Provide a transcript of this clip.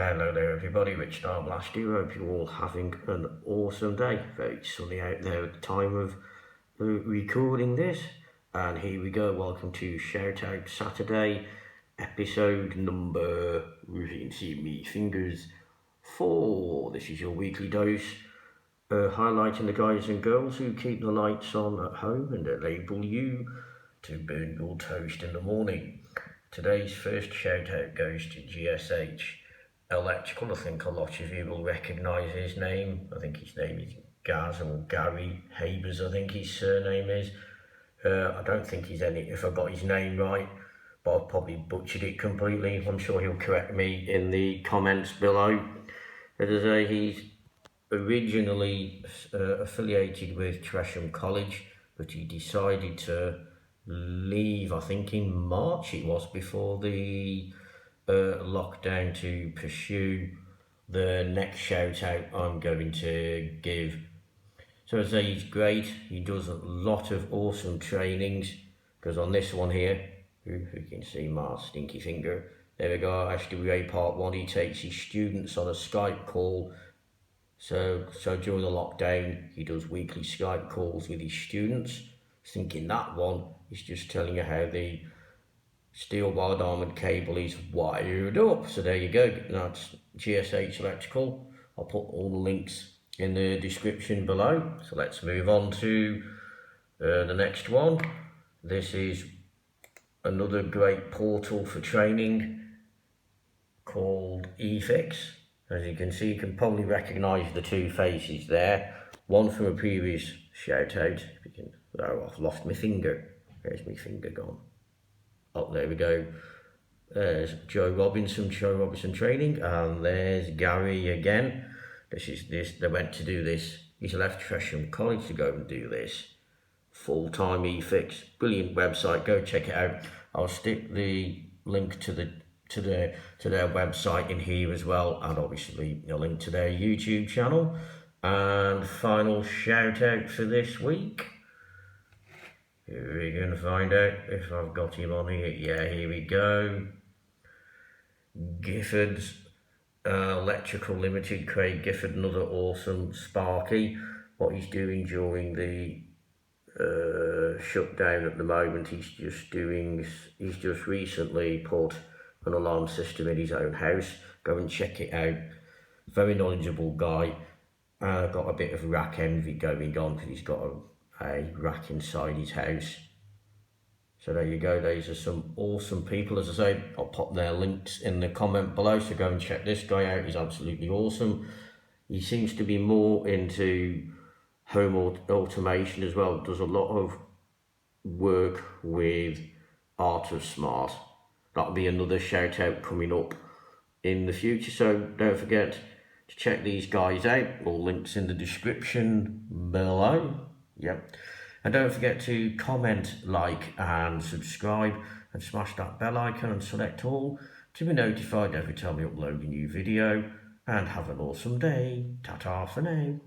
Hello there everybody, Rich Star Blast here. Hope you're all having an awesome day. Very sunny out there at the time of recording this. And here we go, welcome to Shout Out Saturday, episode number, you can see me fingers, 4. This is your weekly dose, highlighting the guys and girls who keep the lights on at home and enable you to burn your toast in the morning. Today's first shout out goes to GSH Electrical. I think a lot of you will recognise his name. I think his name is Gaz or Gary Habers, I think his surname is. I don't think if I got his name right, but I've probably butchered it completely. I'm sure he'll correct me in the comments below. As I say, he's originally affiliated with Tresham College, but he decided to leave, I think in March it was, before the lockdown, to pursue the next shout out I'm going to give. So as I say, he's great. He does a lot of awesome trainings, because on this one here, you can see my stinky finger, there we go, HWA part 1, he takes his students on a Skype call. So during the lockdown, he does weekly Skype calls with his students. I think in that one, he's just telling you how the steel wire diamond cable is wired up. So there you go, that's GSH Electrical. I'll put all the links in the description below. So let's move on to the next one. This is another great portal for training called Efixx. As you can see, you can probably recognise the two faces there. One from a previous shout out. Oh, I've lost my finger. Where's my finger gone? Oh, there we go. There's Joe Robinson Training, and there's Gary again. They went to do this. He's left Tresham College to go and do this. Full-time Efixx. Brilliant website, go check it out. I'll stick the link to their website in here as well, and obviously a link to their YouTube channel. And final shout out for this week. We're going to find out if I've got him on here. Yeah, here we go. Gifford's Electrical Limited, Craig Gifford, another awesome Sparky. What he's doing during the shutdown at the moment, he's just recently put an alarm system in his own house. Go and check it out. Very knowledgeable guy. Got a bit of rack envy going on because he's got a rack inside his house. So there you go, these are some awesome people. As I say, I'll pop their links in the comment below, so go and check this guy out. He's absolutely awesome. He seems to be more into home automation as well. Does a lot of work with Art of Smart. That'll be another shout out coming up in the future, so don't forget to check these guys out. All links in the description below. Yep. And don't forget to comment, like and subscribe, and smash that bell icon and select all to be notified every time we upload a new video. And have an awesome day. Ta-ta for now.